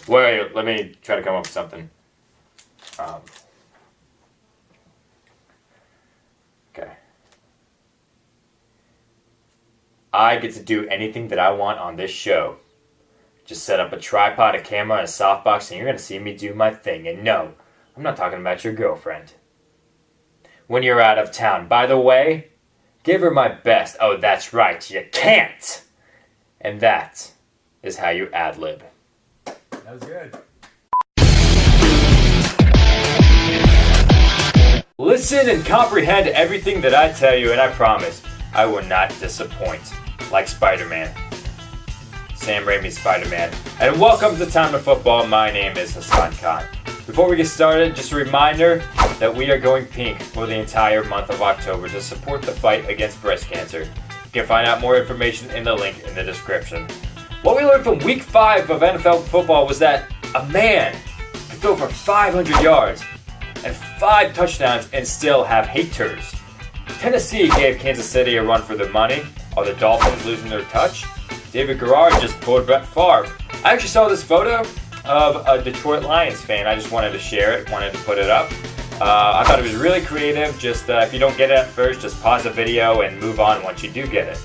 Wait, let me try to come up with something. Okay. I get to do anything that I want on this show. Just set up a tripod, a camera, and a softbox, and you're going to see me do my thing. And no, I'm not talking about your girlfriend. When you're out of town, by the way, give her my best. Oh, that's right, you can't! And that is how you ad-lib. That was good. Listen and comprehend everything that I tell you, and I promise I will not disappoint. Like Spider-Man. Sam Raimi's Spider-Man. And welcome to Time to Football. My name is Hassan Khan. Before we get started, just a reminder that we are going pink for the entire month of October to support the fight against breast cancer. You can find out more information in the link in the description. What we learned from week 5 of NFL football was that a man can throw for 500 yards and 5 touchdowns and still have haters. Tennessee gave Kansas City a run for their money. Are the Dolphins losing their touch? David Garrard just pulled Brett Favre. I actually saw this photo of a Detroit Lions fan. I just wanted to share it, wanted to put it up. I thought it was really creative. Just if you don't get it at first, just pause the video and move on once you do get it.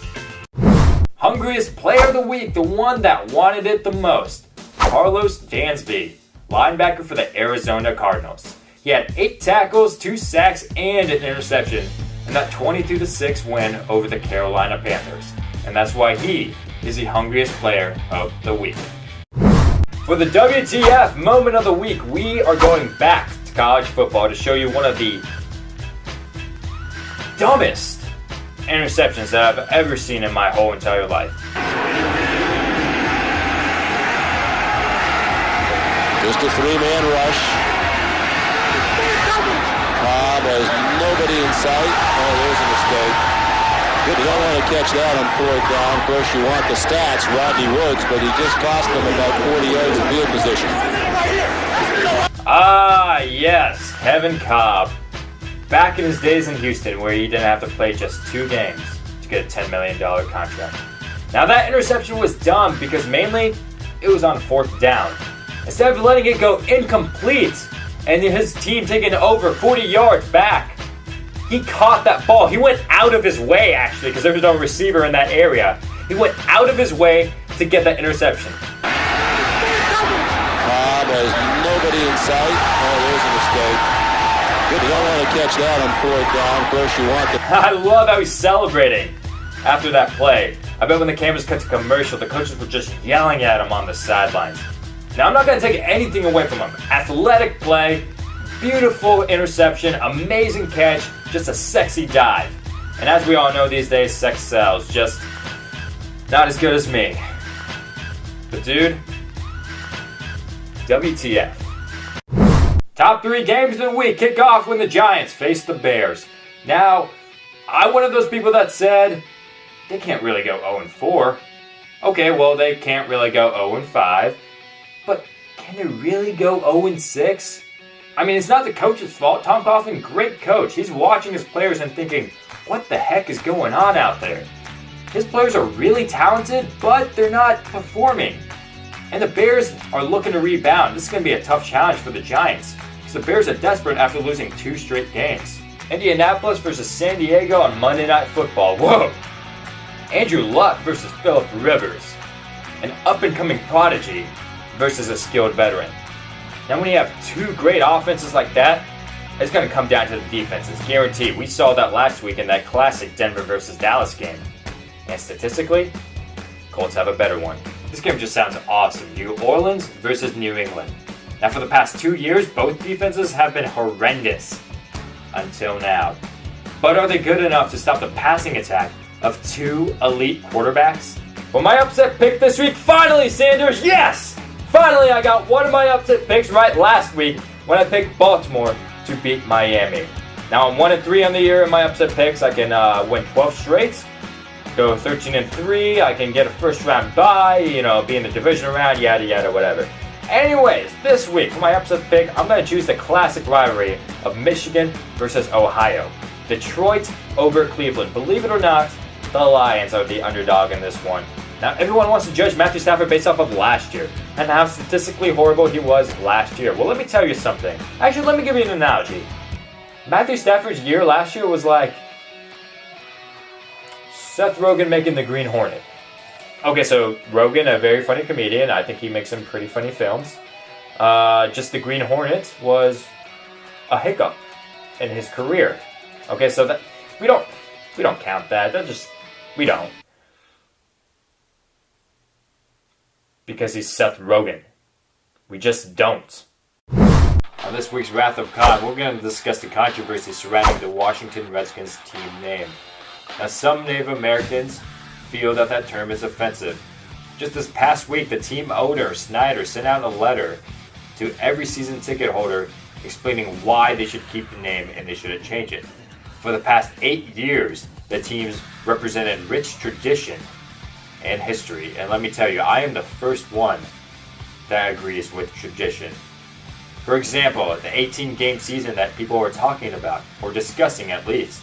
Hungriest Player of the Week, the one that wanted it the most. Carlos Dansby, linebacker for the Arizona Cardinals. He had 8 tackles, 2 sacks, and an interception in that 22-6 win over the Carolina Panthers. And that's why he is the Hungriest Player of the Week. For the WTF Moment of the Week, we are going back to college football to show you one of the dumbest interceptions that I've ever seen in my whole entire life. Just a 3-man rush. Cobb has nobody in sight. Oh, there's a mistake. You don't want to catch that on 4th down. Of course, you want the stats, Rodney Woods, but he just cost them about 40 yards of field position. Ah, yes, Kevin Cobb. Back in his days in Houston, where he didn't have to play just 2 games to get a $10 million contract. Now that interception was dumb because mainly it was on 4th down. Instead of letting it go incomplete and his team taking over 40 yards back, he caught that ball. He went out of his way, actually, because there was no receiver in that area. He went out of his way to get that interception. Cobb has nobody in sight. Oh, there's a mistake. You don't want to catch that on 4th down. Of course, you want the... I love how he's celebrating after that play. I bet when the cameras cut to commercial, the coaches were just yelling at him on the sidelines. Now, I'm not going to take anything away from him. Athletic play, beautiful interception, amazing catch, just a sexy dive. And as we all know these days, sex sells. Just not as good as me. But dude, WTF. Top 3 games of the week kick off when the Giants face the Bears. Now, I'm one of those people that said they can't really go 0-4. Okay, well, they can't really go 0-5. But can they really go 0-6? I mean, it's not the coach's fault. Tom Coughlin, great coach. He's watching his players and thinking, what the heck is going on out there? His players are really talented, but they're not performing. And the Bears are looking to rebound. This is going to be a tough challenge for the Giants, because the Bears are desperate after losing 2 straight games. Indianapolis versus San Diego on Monday Night Football. Whoa! Andrew Luck versus Phillip Rivers. An up-and-coming prodigy versus a skilled veteran. Now when you have 2 great offenses like that, it's going to come down to the defenses, guaranteed. We saw that last week in that classic Denver versus Dallas game. And statistically, Colts have a better one. This game just sounds awesome. New Orleans versus New England. Now for the past 2 years, both defenses have been horrendous. Until now. But are they good enough to stop the passing attack of 2 elite quarterbacks? Well, my upset pick this week, finally, Sanders, yes! Finally, I got one of my upset picks right last week when I picked Baltimore to beat Miami. Now I'm 1-3 on the year in my upset picks. I can win 12 straight, go 13-3. I can get a first round bye, be in the division round, yada yada, whatever. Anyways, this week for my upset pick, I'm going to choose the classic rivalry of Michigan versus Ohio. Detroit over Cleveland. Believe it or not, the Lions are the underdog in this one. Now, everyone wants to judge Matthew Stafford based off of last year and how statistically horrible he was last year. Well, let me tell you something. Actually, let me give you an analogy. Matthew Stafford's year last year was like Seth Rogen making The Green Hornet. Okay, so Rogen, a very funny comedian. I think he makes some pretty funny films. Just The Green Hornet was a hiccup in his career. Okay, so that we don't count that. We don't. Because he's Seth Rogen. We just don't. On this week's Wrath of Khan, we're going to discuss the controversy surrounding the Washington Redskins team name. Now, some Native Americans feel that term is offensive. Just this past week, the team owner, Snyder, sent out a letter to every season ticket holder explaining why they should keep the name and they shouldn't change it. For the past 8 years, the teams represented rich tradition and history. And let me tell you, I am the first one that agrees with tradition. For example, the 18-game season that people were talking about, or discussing at least.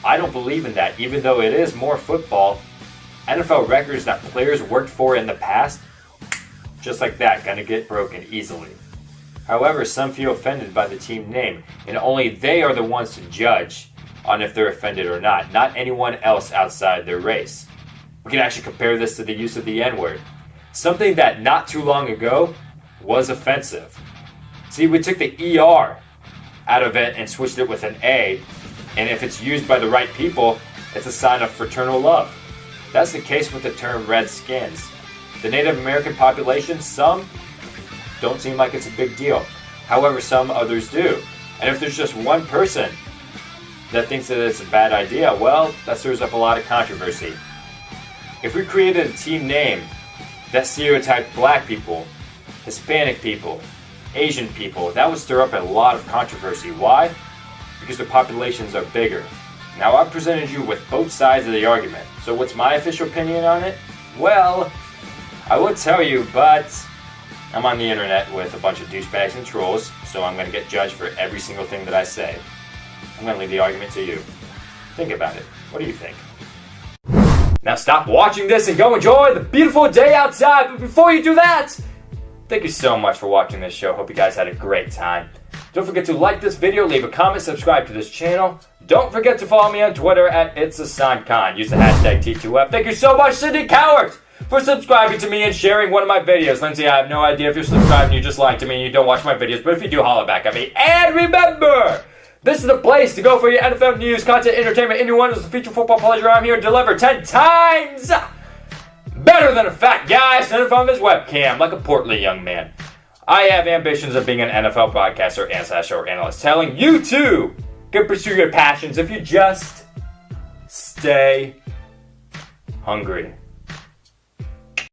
I don't believe in that, even though it is more football. NFL records that players worked for in the past, just like that, gonna get broken easily. However, some feel offended by the team name, and only they are the ones to judge on if they're offended or not anyone else outside their race. We can actually compare this to the use of the N-word. Something that not too long ago was offensive. See, we took the ER out of it and switched it with an A, and if it's used by the right people, it's a sign of fraternal love. That's the case with the term Redskins. The Native American population, some don't seem like it's a big deal. However, some others do. And if there's just one person that thinks that it's a bad idea, well, that stirs up a lot of controversy. If we created a team name that stereotyped black people, Hispanic people, Asian people, that would stir up a lot of controversy. Why? Because the populations are bigger. Now, I've presented you with both sides of the argument. So what's my official opinion on it? Well, I would tell you, but I'm on the internet with a bunch of douchebags and trolls, so I'm going to get judged for every single thing that I say. I'm going to leave the argument to you. Think about it. What do you think? Now stop watching this and go enjoy the beautiful day outside. But before you do that, thank you so much for watching this show. Hope you guys had a great time. Don't forget to like this video, leave a comment, subscribe to this channel. Don't forget to follow me on Twitter at @It'sHassanKhan. Use the hashtag T2F. Thank you so much, Cindy Cowart, for subscribing to me and sharing one of my videos. Lindsay, I have no idea if you're subscribed and you just like to me and you don't watch my videos, but if you do, holler back at me. And remember, this is the place to go for your NFL news, content, entertainment, and your wonders of feature football pleasure. I'm here to deliver 10 times better than a fat guy sitting in front of his webcam like a portly young man. I have ambitions of being an NFL broadcaster and /or analyst, telling you too can pursue your passions if you just stay hungry.